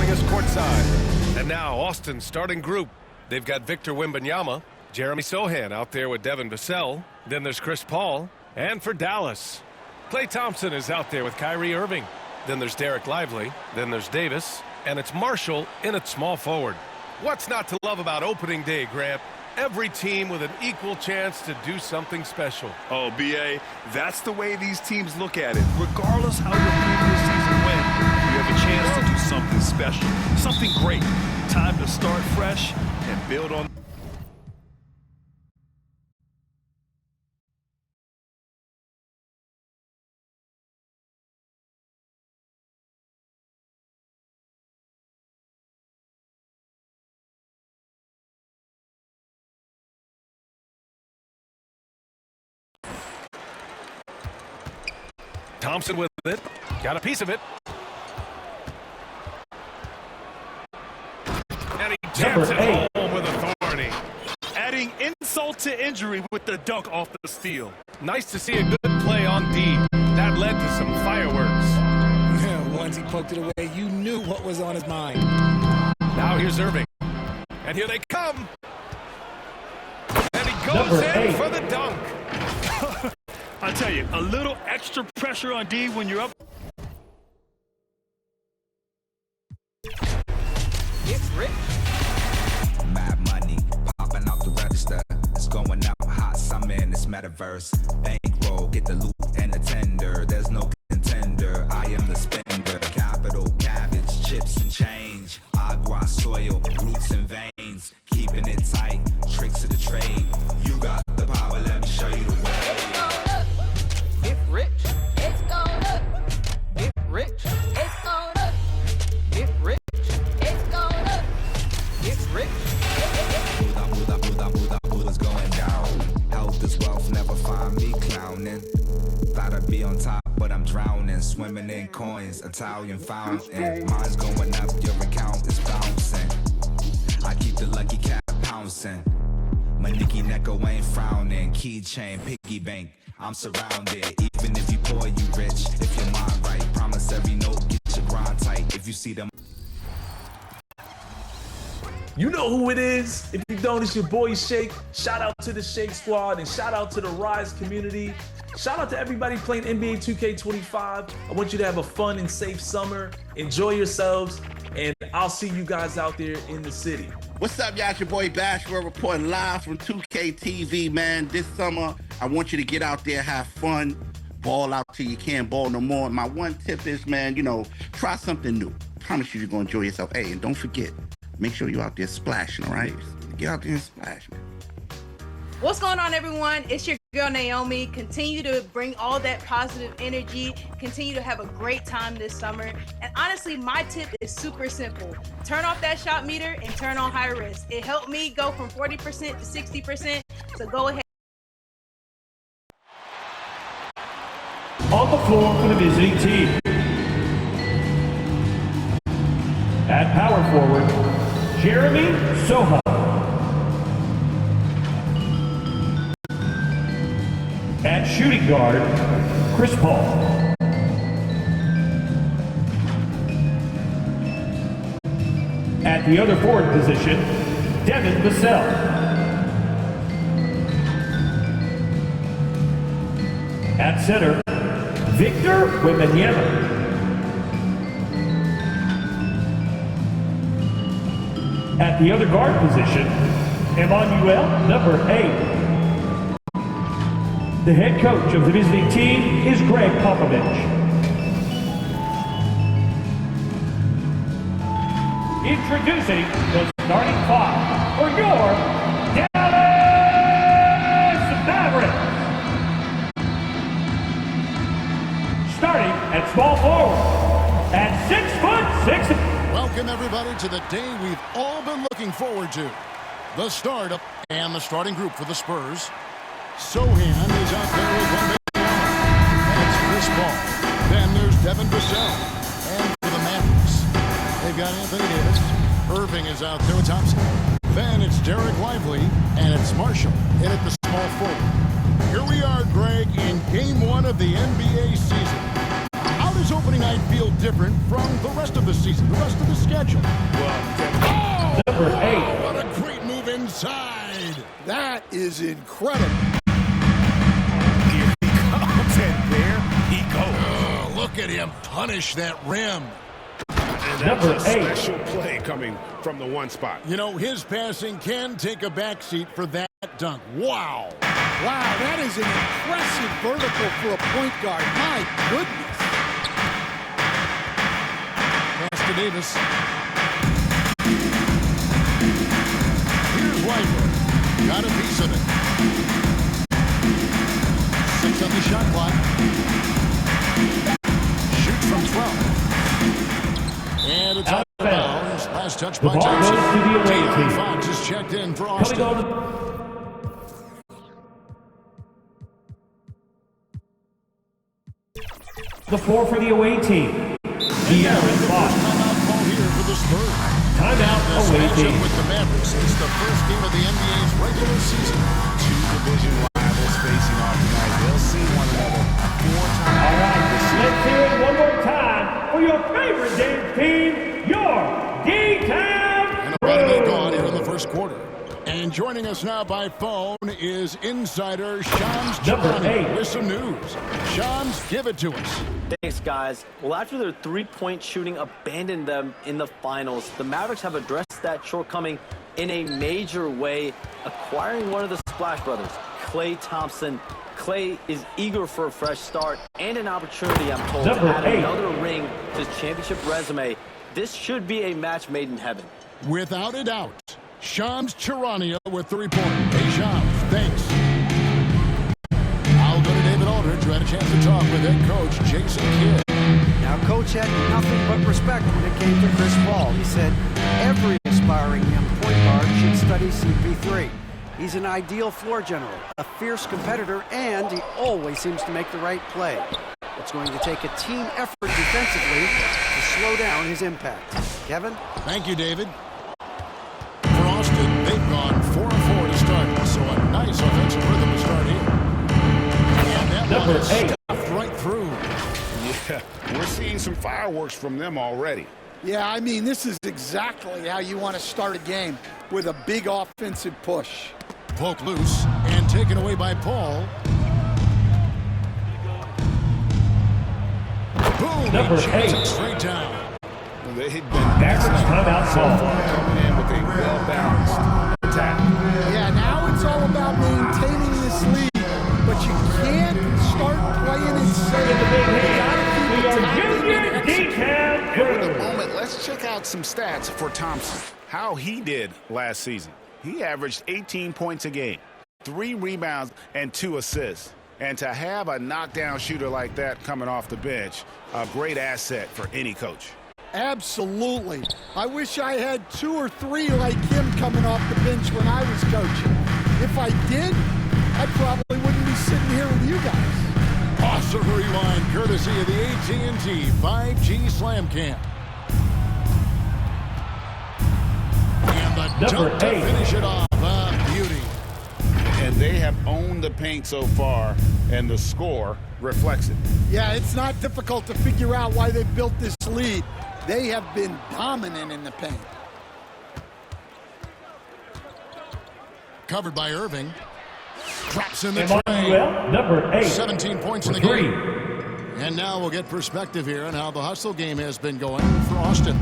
joining us courtside. And now, Austin's starting group. They've got Victor Wembanyama, Jeremy Sohan out there with Devin Vassell. Then there's Chris Paul. And for Dallas, Klay Thompson is out there with Kyrie Irving. Then there's Derek Lively. Then there's Davis. And it's Marshall in at small forward. What's not to love about opening day, Grant? Every team with an equal chance to do something special. Oh, B.A., that's the way these teams look at it. Regardless how your previous season went, you have a chance to do something special, something great. Time to start fresh and build on. Thompson with it. Got a piece of it. And he jams it home with authority. Adding insult to injury with the dunk off the steal. Nice to see a good play on D. That led to some fireworks. Yeah, once he poked it away, you knew what was on his mind. Now here's Irving. And here they come. And he goes in for the dunk. I tell you, a little extra pressure on D when you're up. It's rich. Mad money popping out the register. It's going out hot summer in this metaverse. Bankroll, get the loot and the tender. There's no contender. I am the spender. Capital, cabbage, chips and change. Agua, soil, roots and veins. Keeping it tight. Tricks of the trade. You got the power. Let me show you the way. Rich, it's going up. Get rich, it's going up. Get rich, it's going up. Get rich. What's going down? Health is wealth, never find me clowning. Thought I'd be on top, but I'm drowning. Swimming in coins, Italian fountain. Mine's going up, your account is bouncing. I keep the lucky cat pouncing. My Nicky Necko ain't frowning. Keychain, piggy bank. I'm surrounded, even if you poor, you rich. If your mind right, promise every note, get your grind tight. If you see them. You know who it is. If you don't, it's your boy Shake. Shout out to the Shake Squad and shout out to the Rise community. Shout out to everybody playing NBA 2K25. I want you to have a fun and safe summer. Enjoy yourselves, and I'll see you guys out there in the city. What's up, y'all? It's your boy Bashford reporting live from 2K TV, man. This summer, I want you to get out there, have fun, ball out till you can't ball no more. My one tip is, man, try something new. Promise you're going to enjoy yourself. Hey, and don't forget, make sure you're out there splashing, all right? Get out there and splash, man. What's going on, everyone? It's your girl Naomi. Continue to bring all that positive energy. Continue to have a great time this summer. And honestly, my tip is super simple. Turn off that shot meter and turn on high risk. It helped me go from 40% to 60%. So go ahead. On the floor for the visiting team. At power forward, Jeremy Sohan. At shooting guard, Chris Paul. At the other forward position, Devin Vassell. At center, Victor Wembanyama. At the other guard position, Emmanuel, number 8. The head coach of the visiting team is Greg Popovich. Introducing the starting five for your Dallas Mavericks. Starting at small forward at 6'6". Welcome everybody to the day we've all been looking forward to. The startup and the starting group for the Spurs. Sohan is out there with Wembanyama. That's Chris Paul. Then there's Devin Vassell. And for the Mavericks, they've got Anthony Davis. Irving is out there with Thompson. Then it's Derek Lively, and it's Marshall in at the small forward. Here we are, Greg, in Game 1 of the NBA season. How does opening night feel different from the rest of the season? season, the rest of the schedule. Well, Number 8. What a great move inside. That is incredible. here he comes, and there he goes. Oh, look at him punish that rim. And Number that's a 8. special play coming from the one spot. You know, his passing can take a backseat for that dunk. Wow. Wow, that is an impressive vertical for a point guard. My goodness. Pass to Davis. Here's Whitewood. Got a piece of it. 6 on the shot clock. Shoots from 12. And it's out of bounds. Last touch by The ball goes to Thompson. the away De'Aaron team. Fox is checked in for Coming Austin. on the 4 for the away team. De'Aaron Fox. Timeout call here for the Spurs. Timeout This away matchup team. with the Mavericks. It's the first game of the NBA's regular season. Two division rivals facing off tonight. They'll see one another 4 times All right, this season. let's hear it one more time for your favorite damn team, your D-Town And about a minute gone here in the first quarter. And joining us now by phone is insider Shams Number Charania 8. with some news. Shams, give it to us. Thanks, guys. Well, after their three-point shooting abandoned them in the finals, the Mavericks have addressed that shortcoming in a major way, acquiring one of the Splash Brothers, Klay Thompson. Klay is eager for a fresh start and an opportunity, I'm told, Number to add 8. another ring to his championship resume. This should be a match made in heaven. Without a doubt, Shams Charania with the report. Hey, Shams, thanks. I'll go to David Aldridge, who had a chance to talk with head coach Jason Kidd. Now, Coach had nothing but respect when it came to Chris Paul. He said every aspiring young point guard should study CP3. He's an ideal floor general, a fierce competitor, and he always seems to make the right play. It's going to take a team effort defensively to slow down his impact. Kevin? Thank you, David. For Austin, they've gone 4-4 to start, so a nice offensive rhythm to start here. And that one Number is 8. stuffed right through. Yeah, we're seeing some fireworks from them already. Yeah, I mean, this is exactly how you want to start a game, with a big offensive push. Poke loose and taken away by Paul. Boom! Number He jams 8. it straight down. They've been Mavericks timeout so call. far coming in with a well-balanced attack. Yeah, now it's all about maintaining this lead, but you can't start playing it safe. You gotta keep We are attacking Junior and executing. D-Town And for the Crew. moment, let's check out some stats for Thompson. How he did last season. He averaged 18 points a game, 3 rebounds, and 2 assists. And to have a knockdown shooter like that coming off the bench, a great asset for any coach. Absolutely. I wish I had 2 or 3 like him coming off the bench when I was coaching. If I did, I probably wouldn't be sitting here with you guys. Awesome rewind, courtesy of the AT&T 5G Slam Cam. And the Number dunk to 8. finish it off. A beauty. And they have owned the paint so far, and the score reflects it. Yeah, it's not difficult to figure out why they built this lead. They have been dominant in the paint. Covered by Irving. Drops in the Emmanuel, tray. number 8. 17 points in the For 3. game. And now we'll get perspective here on how the hustle game has been going for Austin.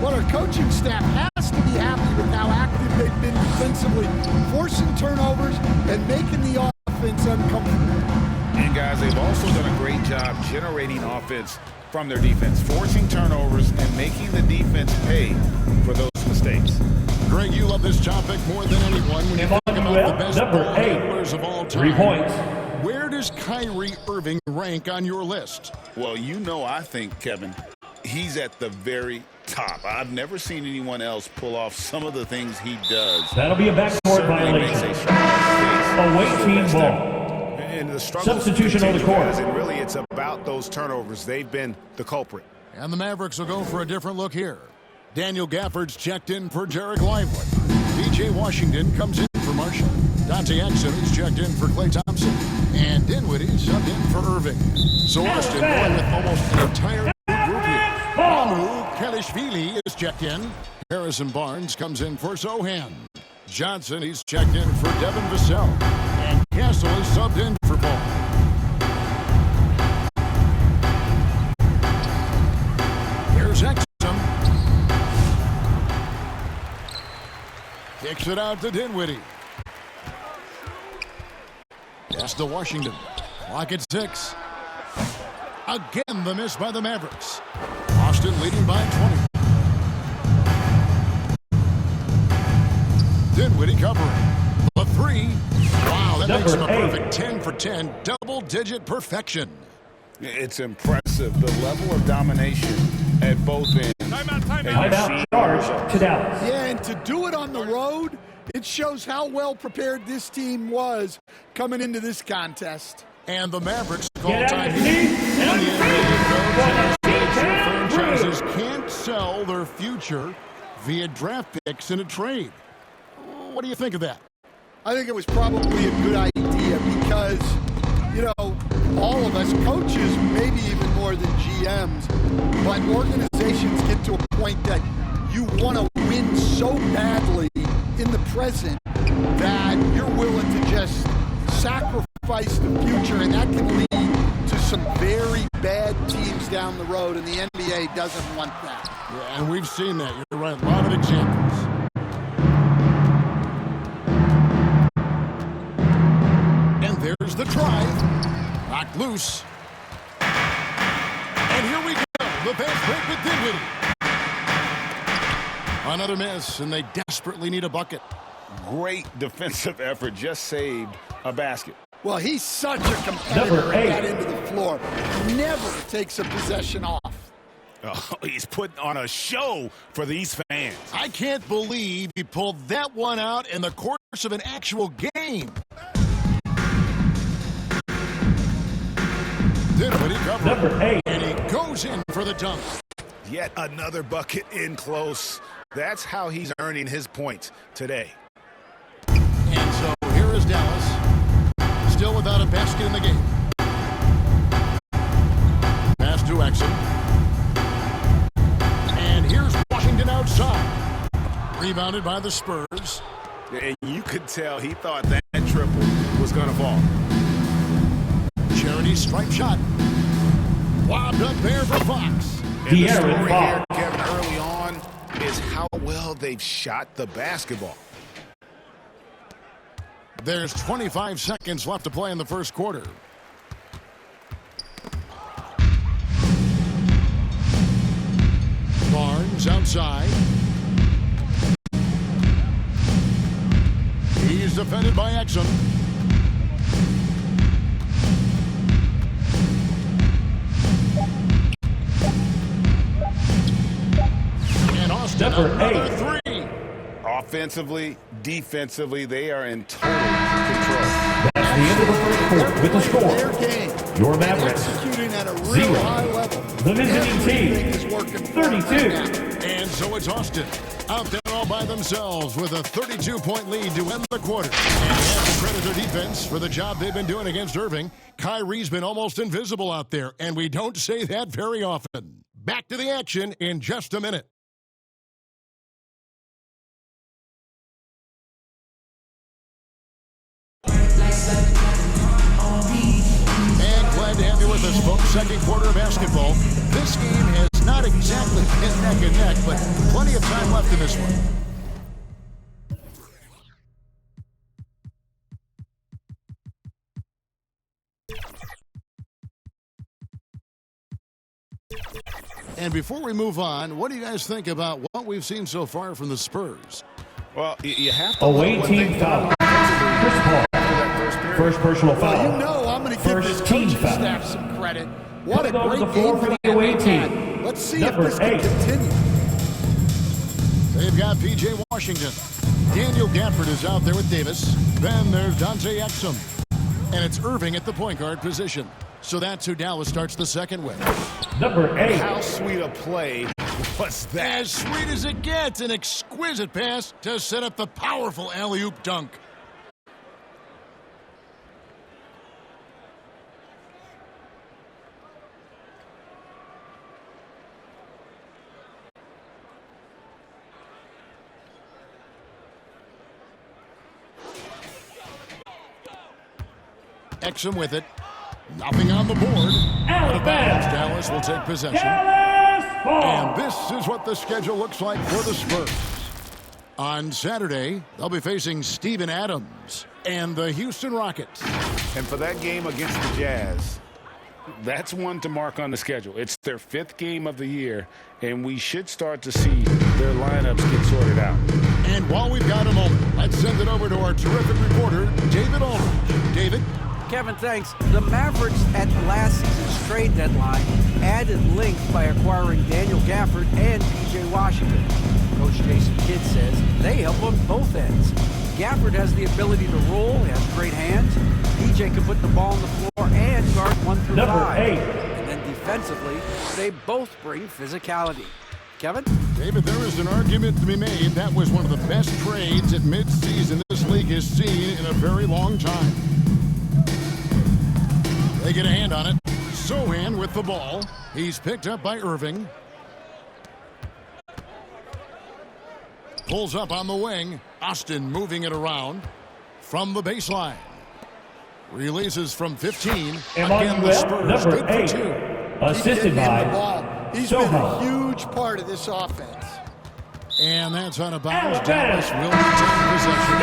Well, our coaching staff has to be happy with how active they've been defensively, forcing turnovers and making the offense uncomfortable. And guys, they've also done a great job generating offense from their defense, forcing turnovers and making the defense pay for those mistakes. Greg, you love this topic more than anyone when you think about Emmanuel, the best number ball 8. handlers of all time. 3 points. Where does Kyrie Irving rank on your list? Well, you know, I think, Kevin, he's at the very top. I've never seen anyone else pull off some of the things he does. That'll be a backcourt Certainly makes violation. a strong case. Away team ball. And the struggle Substitution on the court. And really, it's about those turnovers. They've been the culprit. And the Mavericks will go for a different look here. Daniel Gafford's checked in for Jarek Lively. DJ Washington comes in for Marshall. Dante Exum is checked in for Klay Thompson. And Dinwiddie subbed in for Irving. So Austin going with almost an entire new group here. Mamu Kelishvili is checked in. Harrison Barnes comes in for Sohan. Johnson, he's checked in for Devin Vassell. And Castle is subbed in for Paul. Here's Exum. Kicks it out to Dinwiddie. Pass to Washington. Clock at 6. Again, the miss by the Mavericks. Austin leading by 20. Dinwiddie covering. The 3. Wow, that makes him a perfect 10 for 10. Double-digit perfection. It's impressive, the level of domination at both ends. Timeout charge to Dallas. Yeah, and to do it on the road, it shows how well prepared this team was coming into this contest. And the Mavericks call time here. And the NBA franchises can't sell their future via draft picks in a trade. What do you think of that? I think it was probably a good idea because, you know, all of us, coaches, maybe even more than GMs, but organizations get to a point that you want to win so badly in the present that you're willing to just sacrifice the future, and that can lead to some very bad teams down the road, and the NBA doesn't want that. Yeah, and we've seen that. You're right. A lot of examples. And there's the drive. Knocked loose. And here we go. The fast break with Dinwiddie. Another miss, and they desperately need a bucket. Great defensive effort, just saved a basket. Well, he's such a competitor at that end of the floor. Never takes a possession off. Oh, he's putting on a show for these fans. I can't believe he pulled that one out in the course of an actual game. Dinwiddie covering. And he goes in for the dunk. Yet another bucket in close. That's how he's earning his points today. And so here is Dallas, still without a basket in the game. Pass to Exum. And here's Washington outside. Rebounded by the Spurs. And you could tell he thought that triple was going to fall. Charity stripe shot. Lobbed up there for Fox. And the story here, Kevin, early on is how well they've shot the basketball. There's 25 seconds left to play in the first quarter. Barnes outside. He's defended by Exum. And Austin another 3. Offensively, defensively, they are in total control. That's the end of the first quarter with the score. Their game. Your Mavericks, Executing at a real 0. high level. The visiting team, Everything is working for them 32. right now. And so it's Austin out there all by themselves with a 32-point lead to end the quarter. And have to credit their defense for the job they've been doing against Irving. Kyrie's been almost invisible out there, and we don't say that very often. Back to the action in just a minute. And glad to have you with us, folks. Second quarter of basketball. This game has not exactly been neck and neck, but plenty of time left in this one. And before we move on, what do you guys think about what we've seen so far from the Spurs? Well, you have to... Away team foul. Chris Paul. First personal foul. Well, you know I'm going to give this coaching staff some credit. What a great game for the away team. Let's see if this can continue. They've got P.J. Washington. Daniel Gafford is out there with Davis. Then there's Dante Exum. And it's Irving at the point guard position. So that's who Dallas starts the second with. Number 8. How sweet a play was that? As sweet as it gets, an exquisite pass to set up the powerful alley-oop dunk. Exum with it. Nothing on the board. Out of bounds. Dallas will take possession. And this is what the schedule looks like for the Spurs. On Saturday, they'll be facing Steven Adams and the Houston Rockets. And for that game against the Jazz, that's one to mark on the schedule. It's their 5th game of the year, and we should start to see their lineups get sorted out. And while we've got a moment, let's send it over to our terrific reporter, David Aldridge. David? Kevin, thanks. The Mavericks at last season's trade deadline added length by acquiring Daniel Gafford and P.J. Washington. Coach Jason Kidd says they help on both ends. Gafford has the ability to roll, he has great hands. P.J. can put the ball on the floor and guard 1 through 5. And then defensively, they both bring physicality. Kevin? David, there is an argument to be made. That was one of the best trades at midseason this league has seen in a very long time. They get a hand on it. Sohan with the ball. He's picked up by Irving. Pulls up on the wing. Austin moving it around from the baseline. Releases from 15. Again, the Spurs good for 2. Assisted by He's been a huge part of this offense. And that's out of bounds. Dallas will retain possession.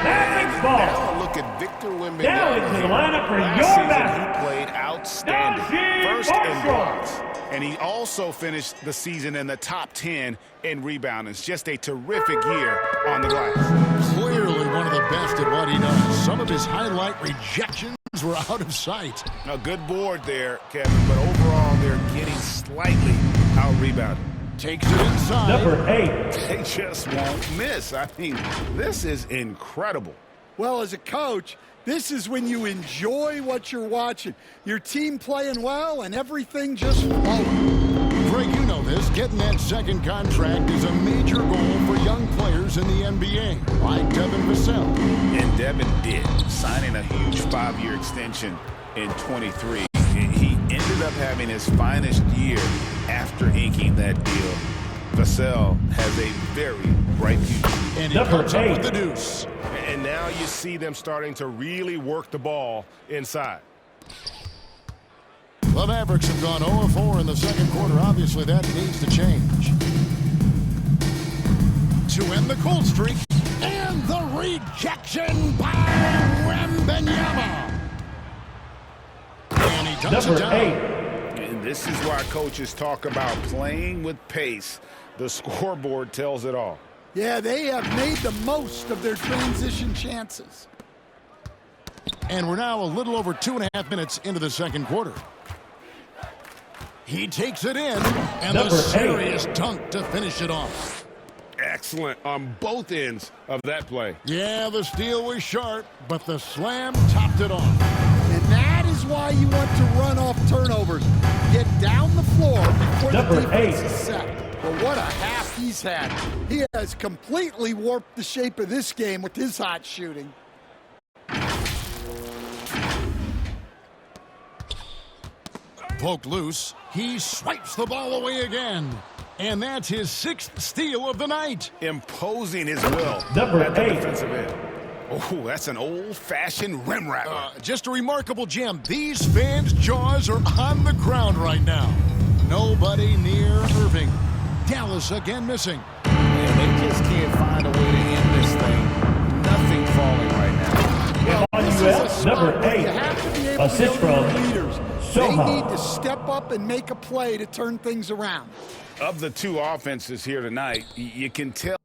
Mavericks ball. Now look at Victor Wembanyama. Now into the lineup for Last your season, Mavericks. he played outstanding. First in blocks. And he also finished the season in the top 10 in rebounding. It's just a terrific year on the glass. Clearly one of the best at what he does. Some of his highlight rejections were out of sight. A good board there, Kevin, but overall they're getting slightly out-rebounded. Takes it inside. Number 8. They just won't miss. I mean, this is incredible. Well, as a coach, this is when you enjoy what you're watching. Your team playing well and everything just flowing. Greg, you know this. Getting that second contract is a major goal for young players in the NBA, like Devin Vassell. And Devin did, signing a huge 5-year extension in 23. He ended up having his finest year after inking that deal. Vassell has a very bright future. And he comes up with the deuce. And now you see them starting to really work the ball inside. The Mavericks have gone 0-4 in the second quarter. Obviously, that needs to change. To end the cold streak. And the rejection by Wembanyama. And he dumps it down. 8. And this is why coaches talk about playing with pace. The scoreboard tells it all. Yeah, they have made the most of their transition chances. And we're now a little over 2.5 minutes into the second quarter. He takes it in, and Number the serious dunk to finish it off. Excellent on both ends of that play. Yeah, the steal was sharp, but the slam topped it off. And that is why you want to run off turnovers. Get down the floor before Number the defense 8. is set. But what a half he's had. He has completely warped the shape of this game with his hot shooting. Poked loose. He swipes the ball away again. And that's his 6th steal of the night. Imposing his will Number at the 8. defensive end. Oh, that's an old-fashioned rim rattler. Just a remarkable gem. These fans' jaws are on the ground right now. Nobody near Irving. Dallas again missing. Man, they just can't find a way to end this thing. Nothing falling right now. On U.S. Number 8. You have to be able Assist to go to from your leaders. Sohan. They need to step up and make a play to turn things around. Of the two offenses here tonight, you can tell